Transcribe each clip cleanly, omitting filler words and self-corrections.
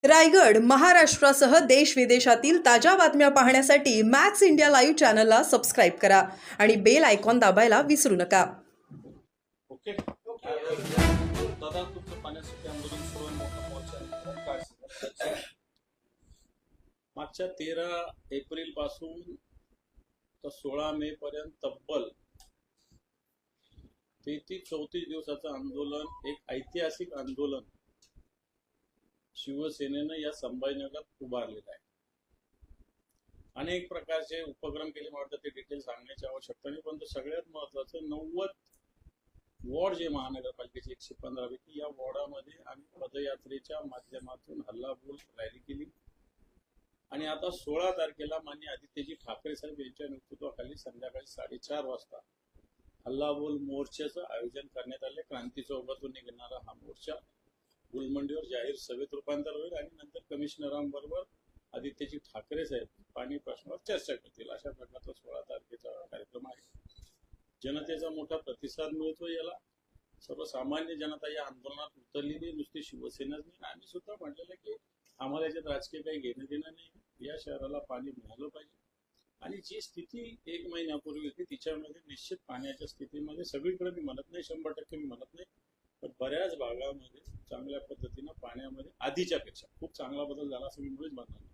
रायगड, महाराष्ट्रासह देश विदेशातील ताज्या बातम्या पाहण्यासाठी मॅक्स इंडिया लाईव्ह चॅनलला सबस्क्राईब करा आणि बेल आयकॉन दाबायला विसरू नका. ओके दादा, तुमचं पाण्यासाठी आंदोलन सुरू आहे, मोठा मोर्चा आहे. काय सांगाल? मागच्या 13 एप्रिल पासून तर 16 मे पर्यंत तब्बल 33-34 दिवसाचं आंदोलन, एक ऐतिहासिक आंदोलन शिवसेनेनं या संभाजीनगरात उभारलेलं आहे. अनेक प्रकारचे उपक्रम केले, मला वाटतं ते डिटेल सांगण्याची आवश्यकता नाही, पण सगळ्यात महत्वाचं 90 वॉर्ड जे महानगरपालिकेचे 115 पैकी या वॉर्डामध्ये आम्ही पदयात्रेच्या माध्यमातून हल्लाबोल रॅली केली. आणि आता 16 तारखेला माननीय आदित्यजी ठाकरे साहेब यांच्या नेतृत्वाखाली संध्याकाळी 4:30 वाजता हल्लाबोल मोर्चाचं आयोजन करण्यात आले. क्रांती चौकातून निघणारा हा मोर्चा गुलमंडीवर जाहीर सभेत रूपांतर होईल आणि नंतर कमिशनरांबरोबर आदित्यजी ठाकरे साहेब पाणी प्रश्नावर चर्चा करतील. अशा प्रकारचा 16 तारखेचा कार्यक्रम आहे. जनतेचा मोठा प्रतिसाद मिळतो. याला सर्वसामान्य जनता या आंदोलनात उतरलेली, नुसती शिवसेनाच नाही, आम्ही सुद्धा म्हटलेलं की आम्हाला याच्यात राजकीय काही घेणं देणं नाही. या शहराला पाणी मिळालं पाहिजे. आणि जी स्थिती 1 महिन्यापूर्वी होती तिच्यामध्ये निश्चित पाण्याच्या स्थितीमध्ये सगळीकडे मी म्हणत नाही, 100% मी म्हणत नाही, पण बऱ्याच भागामध्ये चांगल्या पद्धतीनं पाण्यामध्ये आधीच्या पेक्षा खूप चांगला बदल झाला असं मी मुळीच म्हणणार नाही,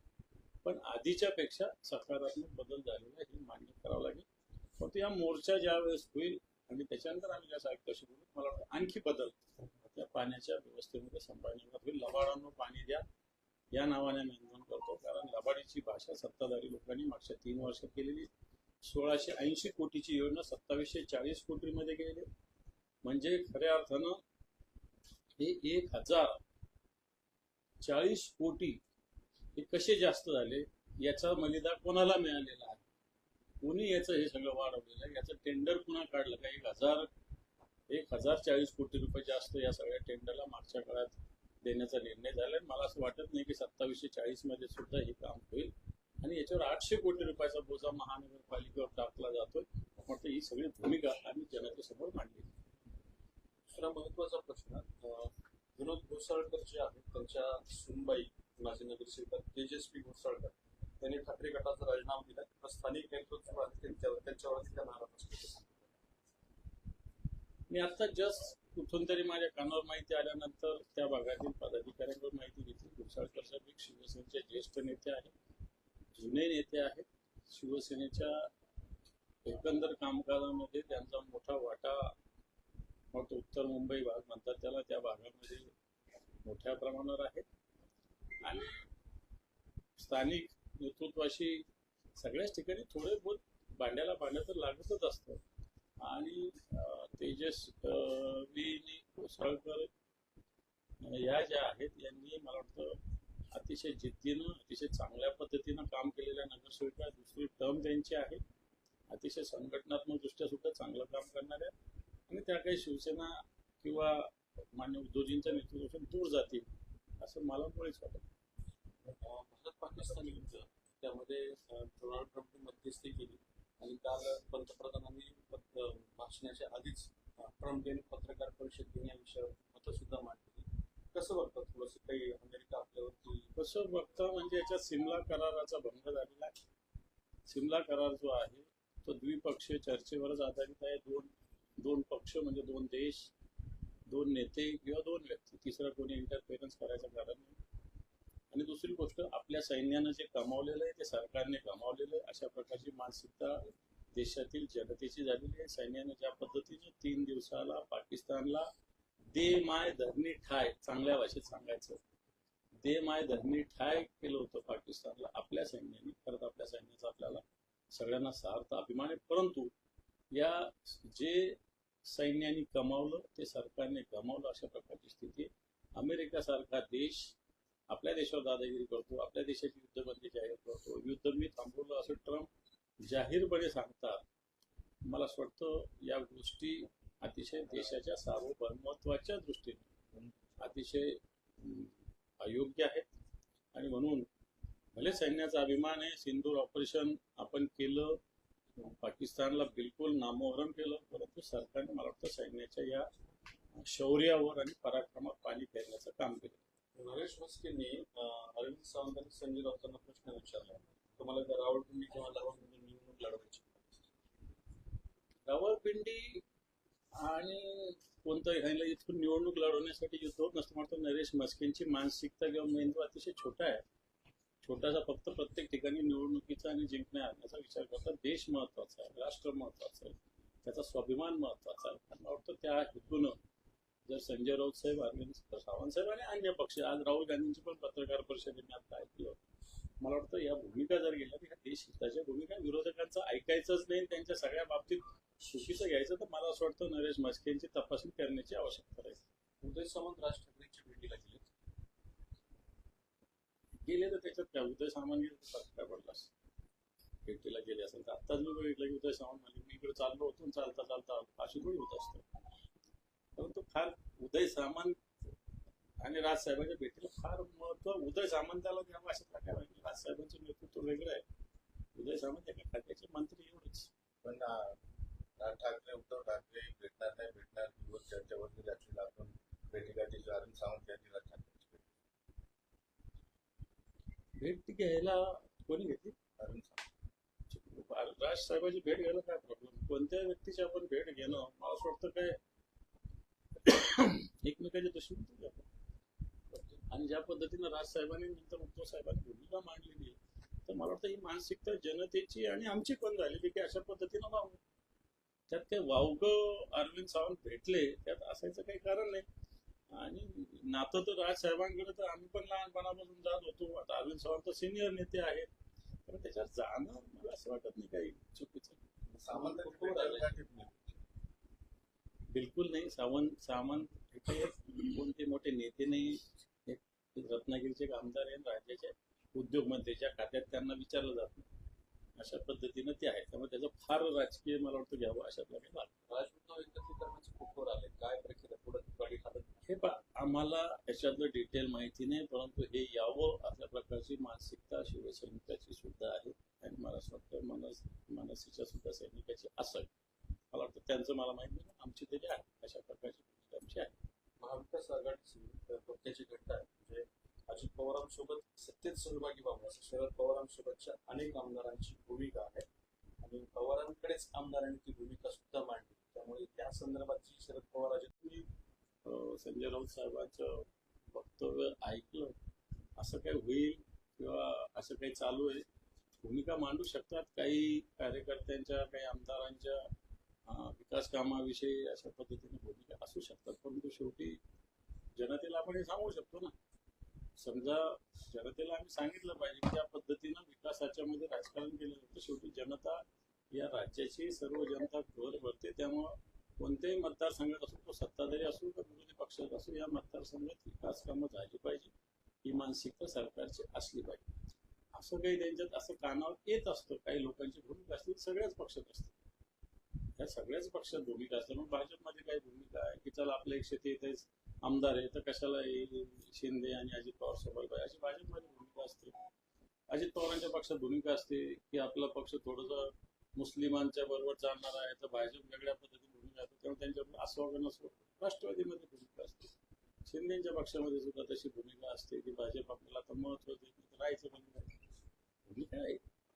पण आधीच्या पेक्षा सकारात्मक बदल झालेला हे मान्य करावं लागेल. फक्त या मोर्चा ज्या वेळेस होईल आणि त्याच्यानंतर आम्ही ज्या साहित्याशी बोलू, मला वाटतं आणखी बदल त्या पाण्याच्या व्यवस्थेमध्ये संभाजीनगरात होईल. लबाडांनो पाणी द्या या नावाने आम्ही आंदोलन करतो, कारण लबाडीची भाषा सत्ताधारी लोकांनी मागच्या 3 वर्षात केलेली. 1680 कोटीची योजना 2740 कोटीमध्ये गेली. म्हणजे खऱ्या अर्थानं हे 1040 कोटी हे कसे जास्त झाले याचा मलिदा कोणाला मिळालेला आहे, कोणी याचं हे सगळं वाढवलेलं आहे, याचं टेंडर पुन्हा काढलं का 1040 कोटी रुपये जास्त या सगळ्या टेंडरला मागच्या काळात देण्याचा निर्णय झाला. मला असं वाटत नाही की 2740 मध्ये सुद्धा हे काम होईल. आणि याच्यावर 800 कोटी रुपयाचा बोजा महानगरपालिकेवर टाकला जातोय. म्हटलं ही सगळी भूमिका आम्ही जनतेसमोर मांडली. दुसरा महत्वाचा प्रश्न, विनोद घोसाळकर जे आहेत त्यांच्या सुनबाई माजी नगरसेवक तेजस्वी घोसाळकर त्यांनी ठाकरे गटाचा राजीनामा दिला. स्थानिक नेतृत्व त्यांच्यावरती त्या नाराज असतो. मी आता जस्ट कुठून तरी माझ्या कानावर माहिती आल्यानंतर त्या भागातील पदाधिकाऱ्यांकडून माहिती घेतली. घोसाळकर साहेब एक शिवसेनेचे ज्येष्ठ नेते आहेत, जुने नेते आहेत. शिवसेनेच्या एकंदर कामकाजामध्ये त्यांचा मोठा वाटा, मग उत्तर मुंबई भाग म्हणतात त्याला, त्या भागामध्ये मोठ्या प्रमाणावर आहे. आणि स्थानिक नेतृत्वाशी सगळ्याच ठिकाणी थोडे बहुत भांड्याला भांड्या तर लागतच असतं. आणि तेजस्वी घोसाळकर या ज्या आहेत यांनी मला वाटतं अतिशय जिद्दीनं, अतिशय चांगल्या पद्धतीनं काम केलेल्या नगरसेविका. दुसरी टर्म त्यांची आहे. अतिशय संघटनात्मक दृष्ट्या सुद्धा चांगलं काम करणाऱ्या, आणि त्या काही शिवसेना किंवा मान्य उद्योजींच्या नेतृत्वापासून दूर जातील असं मला मुळीच वाटत. भारत पाकिस्तान युद्ध त्यामध्ये डोनाल्ड ट्रम्पने मध्यस्थी केली आणि काल पंतप्रधानांनी भाषणाच्या आधीच ट्रम्प यांनी पत्रकार परिषद घेण्या विषयावर मतं सुद्धा मांडली. कसं बघतात थोडंसं काही अमेरिका आपल्यावरती? कसं बघता म्हणजे याच्यात सिमला कराराचा भंग झालेला आहे. सिमला करार जो आहे तो द्विपक्षीय चर्चेवरच आधारित आहे. दोन पक्ष म्हणजे 2 देश, 2 नेते किंवा 2 व्यक्ती, तिसरा कोणी इंटरफेरन्स करायचं कारण नाही. आणि दुसरी गोष्ट, आपल्या सैन्यानं जे कमावलेलं आहे ते सरकारने कमावलेलं आहे, अशा प्रकारची मानसिकता देशातील जनतेची झालेली आहे. सैन्यानं ज्या पद्धतीने 3 दिवसाला पाकिस्तानला दे माय धरणी ठाय, चांगल्या भाषेत सांगायचं, दे माय धरणी ठाय केलं होतं पाकिस्तानला आपल्या सैन्याने. खरंच आपल्या सैन्याचा आपल्याला सगळ्यांना सार्थ अभिमान आहे. परंतु या जे सैन्याने कमावलं ते सरकारने गमावलं, अशा प्रकारची स्थिती. अमेरिकासारखा देश आपल्या देशावर दादागिरी करतो, आपल्या देशाची युद्धबंदी जाहीर करतो, युद्ध मी थांबवलं असं ट्रम्प जाहीरपणे सांगतात. मला असं वाटतं या गोष्टी अतिशय देशाच्या सार्वभौमत्वाच्या दृष्टीने अतिशय अयोग्य आहेत. आणि म्हणून भले सैन्याचा अभिमान आहे, सिंदूर ऑपरेशन आपण केलं, पाकिस्तानला बिलकुल नामोहरम केलं, परंतु सरकारने मला वाटतं सैन्याच्या या शौर्यावर आणि पराक्रमात पाणी फेरण्याचं काम केलं. नरेश म्हस्केंनी सावंतांनी संजय राऊतांना प्रश्न विचारला, तुम्हाला त्या रावळपिंडी किंवा रावळपिंडी निवडणूक लढवायची? रावळपिंडी आणि कोणतं ह्याला इथून निवडणूक लढवण्यासाठी युद्ध होत नसतं. मात्र नरेश म्हस्केंची मानसिकता किंवा मेंदू अतिशय छोटा आहे. छोटासा फक्त प्रत्येक ठिकाणी निवडणुकीचा आणि जिंकण्या आणण्याचा विचार करतात. देश महत्वाचा आहे, राष्ट्र महत्वाचं आहे, त्याचा स्वाभिमान महत्वाचा आहे. मला वाटतं त्या हेतूनं जर संजय राऊत साहेब, अरविंद सावंत साहेब आणि अन्य पक्ष, आज राहुल गांधींची पण पत्रकार परिषदेने आता ऐकलं, मला वाटतं या भूमिका जर गेल्या तर ह्या देश हिताच्या भूमिका, विरोधकांचं ऐकायचंच नाही, त्यांच्या सगळ्या बाबतीत चुकीचं घ्यायचं, तर मला असं वाटतं नरेश म्हस्केंची तपासणी करण्याची आवश्यकता आहे. उदय सामंत राज ठाकरेंच्या भेटीला गेले तर त्याच्यात काय, उदय सामंत गेले तर फरक काय पडला? भेटीला गेले असेल तर आत्ताच मी बघितलं की उदय सामंत म्हणजे मी इकडे चाललो होतो, चालता चालता अशी थोडी होत असतं. परंतु फार उदय सामंत आणि राजसाहेबांच्या भेटीला फार महत्व उदय सामंताला द्यावं असं काय पाहिजे. राजसाहेबांचं नेतृत्व वेगळं आहे, उदय सामंत एका खात्याचे मंत्री एवढेच. पण राज ठाकरे, उद्धव ठाकरे भेटणार नाही भेटणार दिवस चर्चेवरती जातील. आपण भेटीगाठी अरविंद सावंत यांनी राज ठाकरेंची भेट घ्यायला कोणी घेतली? अरविंद सावंत. राजसाहेबांची भेट घ्यायला काय प्रॉब्लेम? कोणत्या व्यक्तीची आपण भेट घेणं, मला असं वाटतं काय एकमेकांच्या दुश्मन आपण. आणि ज्या पद्धतीनं राजसाहेबांनी नंतर उद्धव साहेबांनी भूमिका मांडलेली, तर मला वाटतं ही मानसिकता जनतेची आणि आमची पण झालेली की अशा पद्धतीनं वाहू. त्यात काही वावगं अरविंद सावंत भेटले त्यात असायचं काही कारण नाही. आणि नातं तर राजसाहेबांकडे तर आम्ही पण लहानपणापासून जात होतो. आता अरविंद सावंत सिनियर नेते आहेत, तर त्याच्यात जाणं मला असं वाटत नाही काही चुकीचं. सामंतांची भेट भेटीगाठीत नाही. बिलकुल नाही. सामंत हे काही कोणते मोठे नेते नाही, एक रत्नागिरीचे एक आमदार आहेत, राज्याचे उद्योगमंत्रीच्या खात्यात त्यांना विचारलं जात नाही, अशा पद्धतीनं ते आहे. त्यामुळे त्याचं फार राजकीय मला वाटतं घ्यावं अशातला काही भाग. राजमुद्दा एकत्रीकरणाचे खूप आले, काय प्रक्रिया पुढे गाडी हातात? हे आम्हाला याच्यातलं डिटेल माहिती नाही, परंतु हे यावं अशा प्रकारची मानसिकता शिवसैनिकाची सुद्धा आहे आणि मला असं वाटतं मनसेच्या सुद्धा सैनिकाची असेल. मला वाटतं त्यांचं मला माहिती नाही, आमची तरी आहे अशा प्रकारची भूमिका आमची आहे. महाविकास आघाडीची पक्षाची घटना आहे, म्हणजे अजित पवारांसोबत सत्तेत सहभागी व्हावं असं शरद पवारांसोबतच्या अनेक आमदारांची भूमिका आहे आणि पवारांकडेच आमदारांनी ती भूमिका सुद्धा मांडली. त्यामुळे त्या संदर्भात शरद पवार मी संजय राऊत साहेबांचं वक्तव्य ऐकलं, असं काही होईल किंवा असं काही चालू आहे, भूमिका मांडू शकतात काही कार्यकर्त्यांच्या, काही आमदारांच्या विकास कामाविषयी अशा पद्धतीने भूमिका असू शकतात. परंतु शेवटी जनतेला आपण हे सांगू शकतो ना. समजा जनतेला आम्ही सांगितलं पाहिजे की त्या पद्धतीनं विकासाच्या मध्ये राजकारण केलं जातं. शेवटी जनता या राज्याची सर्व जनता घर भरते. त्यामुळं कोणत्याही मतदारसंघात असो, तो सत्ताधारी असो का विरोधी पक्षात असो, या मतदारसंघात विकास कामं झाली पाहिजे ही मानसिकता सरकारची असली पाहिजे. असं काही त्यांच्यात असं कानावर येत असतं, काही लोकांची भूमिका असते, सगळ्याच पक्षात असते, या सगळ्याच पक्षात भूमिका असते. मग भाजपमध्ये काही भूमिका आहे की चला आपल्या 133 आमदार आहे तर कशाला शिंदे आणि अजित पवार सोबत पाहिजे, अशी भाजपमध्ये भूमिका असते. अजित पवारांच्या पक्षात भूमिका असते की आपला पक्ष थोडंसं मुस्लिमांच्या बरोबर चालणार आहे, तर भाजप वेगळ्या पद्धतीने भूमिका असते. त्यामुळे त्यांच्याकडून असो का नसो राष्ट्रवादीमध्ये भूमिका असते. शिंदेच्या पक्षामध्ये सुद्धा तशी भूमिका असते की भाजप आपल्याला तर महत्व देत नाही, तर राहायचं बंद करायचं. भूमिका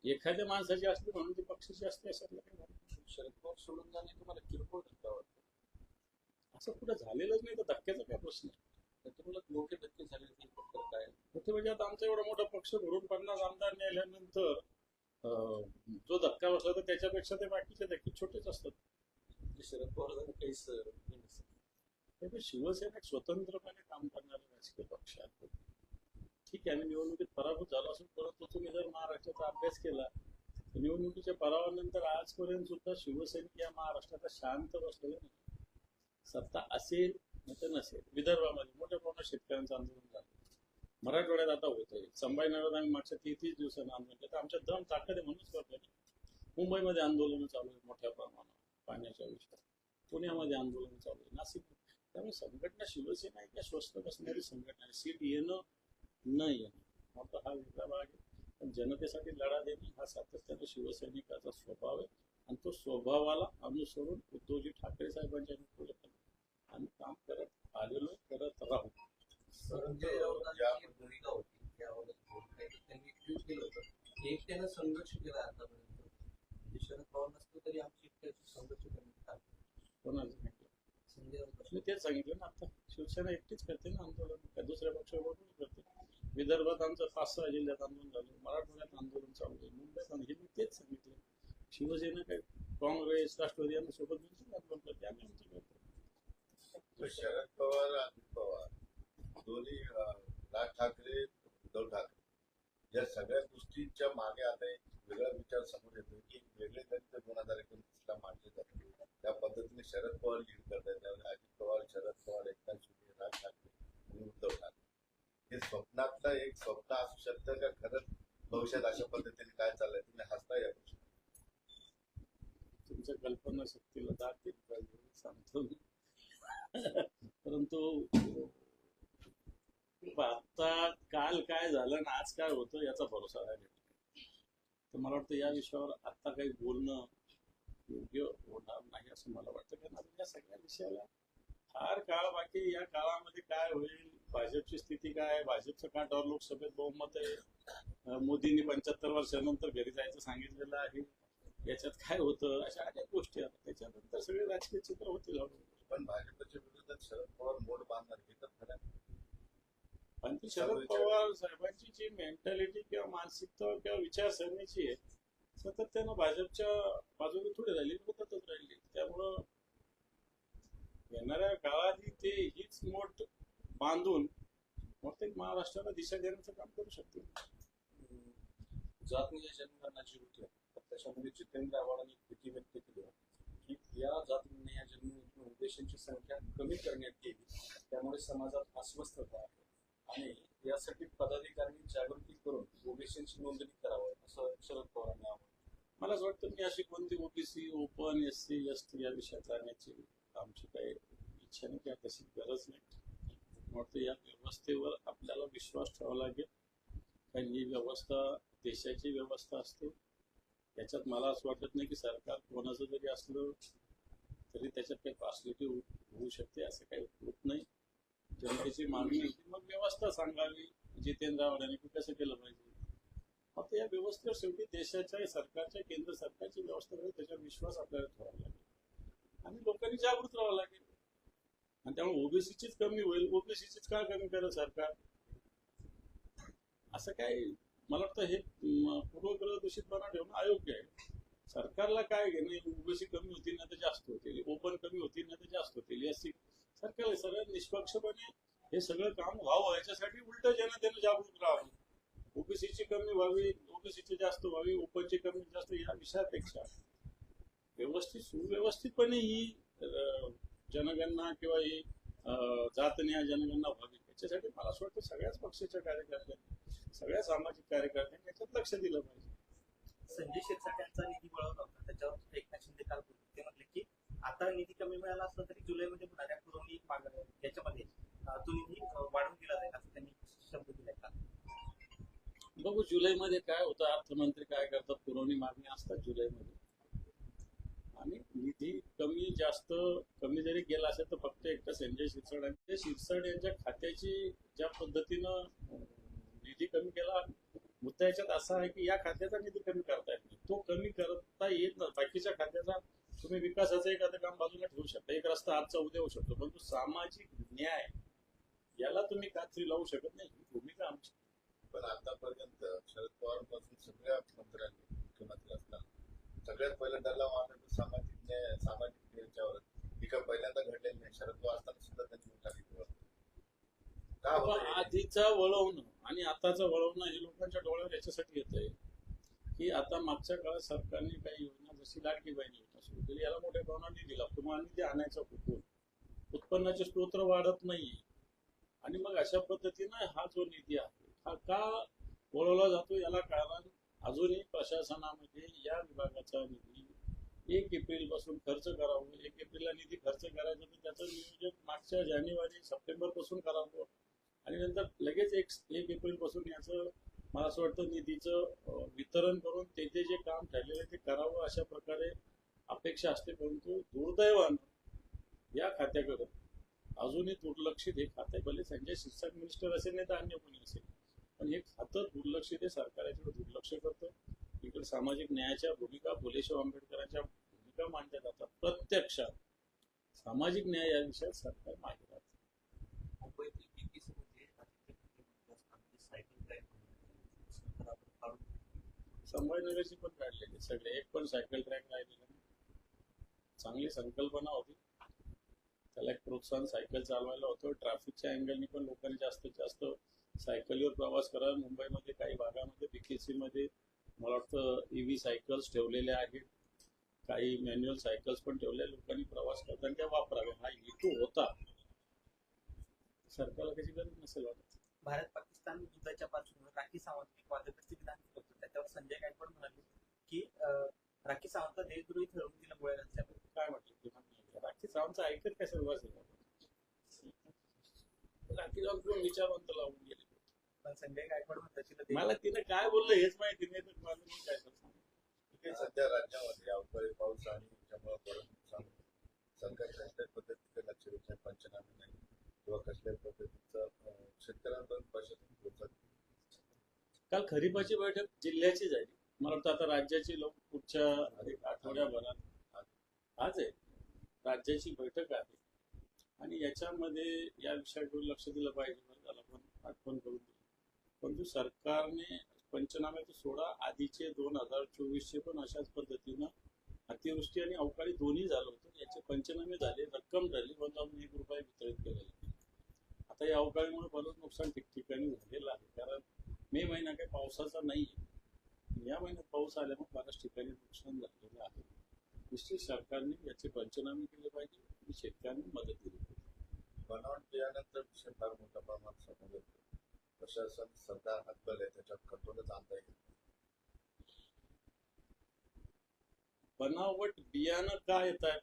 एखाद्या माणसाची असली म्हणून ती पक्षाची असते अशातलं काही. शरद पवार सोडून जाणे तुम्हाला किरकोळ धक्का वाटतो? असं कुठं झालेलंच नाही, तर धक्क्याचा काय प्रश्न आहे? तुम्हाला मोठे धक्के झाले नाही फक्त काय? होते म्हणजे आता आमचा एवढा मोठा पक्ष भरून 50 आमदार नेल्यानंतर जो धक्का बसला तर त्याच्यापेक्षा ते बाकीचे धक्के छोटेच असतात. म्हणजे शरद पवार काहीच त्यामुळे शिवसेना एक स्वतंत्रपणे काम करणारा राजकीय पक्ष आहे. ठीक आहे, आम्ही निवडणुकीत पराभूत झालो असून, परंतु तुम्ही जर महाराष्ट्राचा अभ्यास केला तर निवडणुकीच्या पराभवानंतर आजपर्यंत सुद्धा शिवसैनिक या महाराष्ट्रात शांत बसलेला नाही. सत्ता असेल नाही तर नसेल. विदर्भामध्ये मोठ्या प्रमाणात शेतकऱ्यांचं आंदोलन झालं, मराठवाड्यात आता होतंय, संभाजीनगरात आम्ही मागच्या 33 दिवसांना आंदोलन केलं, तर आमच्या दम ताकद आहे म्हणूनच करतोय. मुंबईमध्ये आंदोलन चालू आहे मोठ्या प्रमाणात पाण्याच्या विषयात, पुण्यामध्ये आंदोलन चालू आहे, नाशिक. त्यामुळे संघटना शिवसेना एक स्वस्त बसणारी संघटना आहे. सीट येणं न येणं मोठा हा वेगळा भाग आहे, पण जनतेसाठी लढा देणे हा सातत्यानं शिवसैनिकाचा स्वभाव आहे आणि तो स्वभावाला अनुसरून उद्धवजी ठाकरे साहेबांच्या नेतृत्वाखाली आम्ही काम करत आलेलो, करत राहू. भूमिका होती त्यावर एकट्यानं संघर्ष केला आतापर्यंत. म्हणजे शरद पवार नसतो तरी आमची एकट्याची संघर्ष करण्यात आला. कोणाचं सांगितलं? संजय राऊत मी तेच सांगितलं ना आता, शिवसेना एकटीच करते ना आंदोलन, काय दुसऱ्या पक्षावर करते. विदर्भात आमचं 5-6 जिल्ह्यात आंदोलन झालं, मराठवाड्यात आंदोलन चालू आहे, मुंबईत हे मी तेच सांगितलं. शिवसेना काय काँग्रेस राष्ट्रवादी यांना सोबत घेऊन आंदोलन करते, आम्ही आमचं करतो. तर शरद पवार, अजित पवार दोन्ही राज ठाकरे, उद्धव ठाकरे या सगळ्या गोष्टींच्या मागे आता एक वेगळा विचार समोर येतो की एक वेगळे गणित 2029ला मांडले जाते. त्या पद्धतीने शरद पवार लीड करतात, त्यामुळे अजित पवार, शरद पवार, एकनाथ शिंदे, राज ठाकरे आणि उद्धव ठाकरे हे स्वप्नातलं एक स्वप्न असू शकतं का खरंच भविष्यात अशा पद्धतीने काय चाललंय? तुम्ही हसता या गोष्टी. तुमच्या कल्पना शक्तीला दाखल पाहिजे सांगतो मी. परंतु आता काल काय झालं आणि आज काय होतं याचा भरोसा नाही. तर मला वाटतं या विषयावर आता काही बोलणं योग्य होणार नाही असं मला वाटतं. कारण आता या सगळ्या विषयाला फार काळ बाकी. या काळामध्ये काय होईल, भाजपची स्थिती काय, भाजपचं का डॉर लोकसभेत बहुमत आहे, मोदींनी 75 वर्षानंतर घरी जायचं सांगितलेलं आहे, याच्यात काय होतं, अशा अनेक गोष्टी आहेत. त्याच्यानंतर सगळे राजकीय चित्र होतील. पण भाजपच्या विरोधात शरद पवार मोड बांधणार हे तर खरं आहे. पण ती शरद पवार साहेबांची जी मेंटॅलिटी किंवा मानसिकता किंवा विचारसरणीची आहे, सातत्यानं भाजपच्या बाजूने थोडी राहिली, होतच राहिली. त्यामुळं येणाऱ्या काळात ते हीच मोठ बांधून बहुतेक महाराष्ट्राला दिशा देण्याचं काम करू शकते. जातनीय जनगणनाची होती तर त्याच्यामध्ये जितेंद्र आव्हाडांनी एक भीती व्यक्त केली की या जातनीय जनगणनेतून ओबीसींची संख्या कमी करण्यात येईल, त्यामुळे समाजात अस्वस्थता आहे आणि यासाठी पदाधिकाऱ्यांनी जागृती करून ओबीसींची नोंदणी करावी असं शरद पवारांनी आवाहन. मला असं वाटतं की अशी कोणती ओबीसी, ओपन, SC, ST या विषयात जाण्याची आमची काही इच्छा नाही किंवा तशी गरज नाही. वाटतं या व्यवस्थेवर आपल्याला विश्वास ठेवावा लागेल. कारण ही व्यवस्था देशाची व्यवस्था असते. त्याच्यात मला असं वाटत नाही की सरकार कोणाचं जरी असलं तरी त्याच्यात काही फॅसिलिटी होऊ शकते, असं काही होत नाही. जनतेची मागणी होती, मग व्यवस्था सांगावी जितेंद्र आव्हाडांनी की कसं केलं पाहिजे. आता या व्यवस्थेवर शेवटी देशाच्या, सरकारच्या, केंद्र सरकारची व्यवस्था करेल, त्याच्यावर विश्वास आपल्याला ठेवावा लागेल आणि लोकांनी जागृत राहावं लागेल. आणि त्यामुळे ओबीसीचीच कमी होईल, ओबीसीचीच का कमी करेल सरकार, असं काय. मला वाटतं हे पूर्वग्रह दूषितपणा ठेवणं अयोग्य आहे. सरकारला काय घेणं, ओबीसी कमी होतील ना तर जास्त होतील, ओपन कमी होतील ना तर जास्त होतील, SC. सरकारला सगळ्यात निष्पक्षपणे हे सगळं काम व्हावं याच्यासाठी उलट जनतेनं जागृत राहावं. ओबीसीची कमी व्हावी, ओबीसीची जास्त व्हावी, ओपनची कमी जास्त या विषयापेक्षा व्यवस्थित सुव्यवस्थितपणे ही जनगणना किंवा ही जातनीय जनगणना व्हावी. याच्यासाठी मला असं वाटतं सगळ्याच पक्षाच्या कार्यकर्त्यांनी, सगळ्या सामाजिक कार्यकर्त्यांनी याच्यात लक्ष दिलं पाहिजे. संजय शिरसाट्यांचा निधी मिळवला होता, त्याच्यावर एकनाथ शिंदे काल बोलले. ते म्हटले की आता निधी कमी मिळाला असला तरी जुलैमध्ये होणाऱ्या पुरवणी याच्यामध्ये तो निधी वाढवून दिला जाईल असं त्यांनी शब्द दिलाय का? बघू जुलैमध्ये काय होतं, अर्थमंत्री काय करतात, पुरवणी मागणी असतात जुलैमध्ये. आणि निधी कमी जास्त कमी जरी गेला असेल तर फक्त एकटा संजय शिरसाट यांच्या खात्याची ज्या पद्धतीनं निधी कमी केला, मुद्दा याच्यात असा आहे की या खात्याचा निधी कमी करता येत नाही. तो कमी करता येत नाही. बाकीच्या खात्याचा तुम्ही विकासाचं एखादं काम बाजूला ठेवू शकता, एक रस्ता आजचा उद्या होऊ शकतो, परंतु सामाजिक न्याय याला तुम्ही कात्री लावू शकत नाही. ही भूमिका आमची. पण आतापर्यंत शरद पवार पासून सगळ्या मंत्र्यांनी, मुख्यमंत्री असताना सगळ्यात पहिला डल्ला मारला सामाजिक न्याय, सामाजिक न्यायाच्यावर. ही काय पहिल्यांदा घडलेली नाही. शरद पवार असताना सुद्धा त्यांनी उठाली. का होतं? आधीचा वळवणं आणि आताचा वळवणं हे लोकांच्या डोळ्यावर याच्यासाठी येत आहे की आता मागच्या काळात सरकारने काही योजना जशी लाडकी बहीण योजना सुरू केली, याला मोठ्या प्रमाणात निधी लागतो. मग निधी आणायचा कुठून, उत्पन्नाचे स्त्रोत वाढत नाही. आणि मग अशा पद्धतीनं हा जो निधी आहे हा का वळवला जातो, याला कारण अजूनही प्रशासनामध्ये या विभागाचा निधी 1 एप्रिल पासून खर्च करावं. 1 एप्रिलला निधी खर्च करायचा तर त्याचं नियोजन मागच्या जानेवारी सप्टेंबर पासून करावं आणि नंतर लगेच 1 एप्रिल पासून याचं मला असं वाटतं निधीचं वितरण करून ते जे काम ठरलेलं आहे ते करावं, अशा प्रकारे अपेक्षा असते. परंतु दुर्दैवानं या खात्याकडे अजूनही दुर्लक्षित हे खातं आहे. भले संजय शिरसाट मिनिस्टर असेल नाही तर अन्य कोणी असेल, पण हे खातं दुर्लक्षित आहे. सरकार याच्याकडे दुर्लक्ष करतं. इकडे सामाजिक न्यायाच्या भूमिका फुलेशाह आंबेडकरांच्या भूमिका मांडल्या जातात. प्रत्यक्षात सामाजिक न्याय या विषयात सरकार मागे राहतं. मुंबईतील PPC मध्ये सायकल ट्रॅक संभाजीनगरची पण काढलेली सगळे, एक पण सायकल ट्रॅक राहिलेला नाही. चांगली संकल्पना होती, त्याला एक प्रोत्साहन सायकल चालवायला होतं. ट्रॅफिकच्या अँगलनी पण लोकांनी जास्तीत जास्त सायकलीवर प्रवास करा. मुंबईमध्ये काही भागामध्ये PKC मध्ये मला वाटतं EV सायकल्स ठेवलेल्या आहेत, काही मॅन्युअल सायकल्स पण ठेवल्या. लोकांनी प्रवास करताना त्या वापराव्या, हा हेतू होता. सरकारला त्याची गरज नसेल वाटत. भारत पाकिस्तान युद्धाच्या पार्श्वभूमीवर राखी सावंत एक वादग्रस्त विधान केलं होतं. त्याच्यावर संजय गायकवाड म्हणाले की राखी सावंतला देशद्रोही ठरवून तिला गोळ्या घातल्या. काय म्हटलं राखी सावंतचं ऐकत काय सर्व असेल. राखी सावंत कोण विचारवंत लावून गेले. पण संजय गायकवाड म्हणतात तिला मला तिने काय बोललं हेच माहिती नाही, तर मला मी काय सांगू. हे सध्या राज्यामध्ये अवकाळी पाऊस आणि त्यामुळे बरंच नुकसान होतं. सरकार कसल्याच पद्धतीचे लक्ष देत नाही, पंचनामे नाही किंवा कसल्याच पद्धतीचं शेतकऱ्यांपर्यंत प्रशासन पोहोचत. काल खरीपाची बैठक जिल्ह्याची झाली. मला वाटतं आता राज्याची लोक पुढच्या एक आठवड्याभरात आज आहे राज्याची बैठक आहे आणि याच्यामध्ये या विषयाकडे लक्ष दिलं पाहिजे. त्याला पण आठवण करून दिली. परंतु सरकारने पंचनामे तर सोडा, आधीचे 2024चे पण अशाच पद्धतीनं अतिवृष्टी आणि अवकाळी दोन्ही झालं होतं. याचे पंचनामे झाले, रक्कम झाली, पण आपण ₹1 वितरित केलेले. आता या अवकाळीमुळे बरंच नुकसान ठिकठिकाणी झालेलं आहे. कारण मे महिना काही पावसाचा नाही, या महिन्यात पाऊस आल्यामुळे बऱ्याच ठिकाणी नुकसान झालेलं आहे. निश्चित सरकारने याचे पंचनामे केले पाहिजे आणि शेतकऱ्यांना मदत दिली पाहिजे. बनावट बियाण्याचा विषय फार मोठ्या प्रमाणात समोर येतो. प्रशासन सरकार हतबल आहे, त्याच्यात कंट्रोलच आणता येईल. बनावट बियाणं का येत आहेत?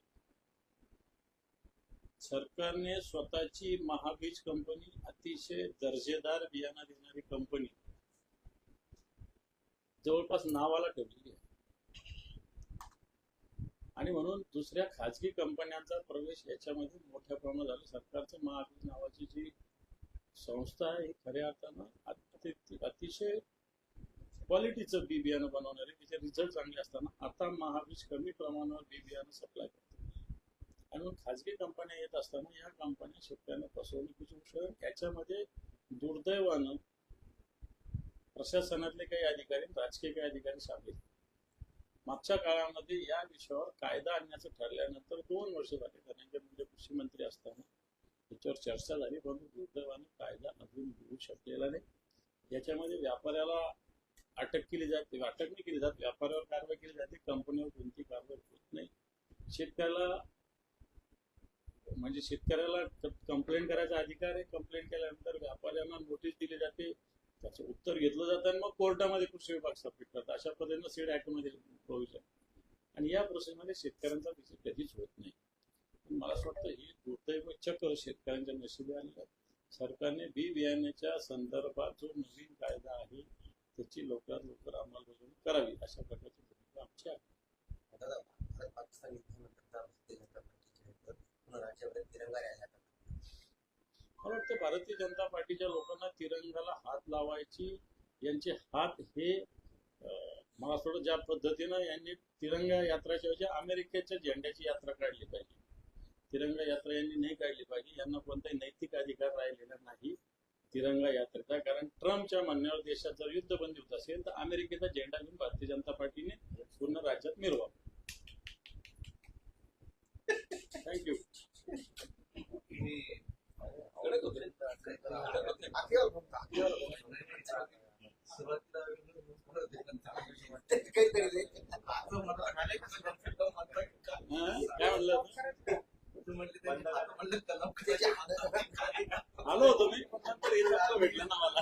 सरकारने स्वतःची महाबीज कंपनी, अतिशय दर्जेदार बियाणं देणारी कंपनी जवळपास नावाला ठेवलेली आहे आणि म्हणून दुसऱ्या खाजगी कंपन्यांचा प्रवेश याच्यामध्ये मोठ्या प्रमाणात झाला. सरकारचं महाबीज नावाची जी संस्था आहे ही खऱ्या अर्थानं अतिशय क्वालिटीचं बी बियाणं बनवणारे, तिचे रिझल्ट चांगले असताना आता महाबीज कमी प्रमाणावर बी बियाणं सप्लाय करते आणि मग खाजगी कंपन्या येत असताना या कंपन्या शेतकऱ्यांना फसवणुकीची उदाहरण. याच्यामध्ये दुर्दैवानं प्रशासनातले काही अधिकारी, राजकीय काही अधिकारी सामील. मागच्या काळामध्ये या विषयावर कायदा आणण्याचं ठरल्यानंतर 2 वर्ष झाले. धनंजय मुंडे कृषी मंत्री असताना याच्यावर चर्चा झाली, परंतु दुर्दैवानं कायदा अजून होऊ शकलेला नाही. याच्यामध्ये व्यापाऱ्याला अटक केली जाते, अटक नाही केली जात, व्यापाऱ्यावर कारवाई केली जाते, कंपनीवर कोणती कारवाई होत नाही. शेतकऱ्याला कंप्लेंट करायचा अधिकार आहे. कंप्लेंट केल्यानंतर व्यापाऱ्यांना नोटीस दिली जाते, त्याचं उत्तर घेतलं जातं आणि मग कोर्टामध्ये कृषी विभाग सबमिट करतात. अशा पद्धतीनं सीड ऍक्टमध्ये प्रोव्हिजन आणि या प्रोसेसमध्ये शेतकऱ्यांचा विषय कधीच होत नाही. मला असं वाटतं ही दुर्दैव चक्र शेतकऱ्यांच्या नशिबी आलेलं आहे. सरकारने बी बियाण्याच्या संदर्भात जो नवीन कायदा आहे त्याची लवकरात लवकर अंमलबजावणी करावी, अशा प्रकारची भूमिका आमची आहे. पाकिस्तान मला वाटतं भारतीय जनता पार्टीच्या लोकांना तिरंगाला हात लावायची, यांचे हात हे मला असं वाटतं ज्या पद्धतीनं यांनी तिरंगा यात्राच्या ऐवजी अमेरिकेच्या झेंड्याची यात्रा काढली पाहिजे. तिरंगा यात्रा यांनी नाही काढली पाहिजे. यांना कोणताही नैतिक अधिकार राहिलेला नाही तिरंगा यात्रेचा. कारण ट्रम्पच्या म्हणण्यावर देशात जर युद्धबंदी होत असेल तर अमेरिकेचा झेंडा घेऊन भारतीय जनता पार्टीने पूर्ण राज्यात मिरवा. थँक्यू. काय म्हणलं? आलो होतो मी, भेटलं ना मला.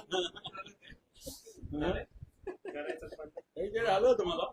आलो होतो मला.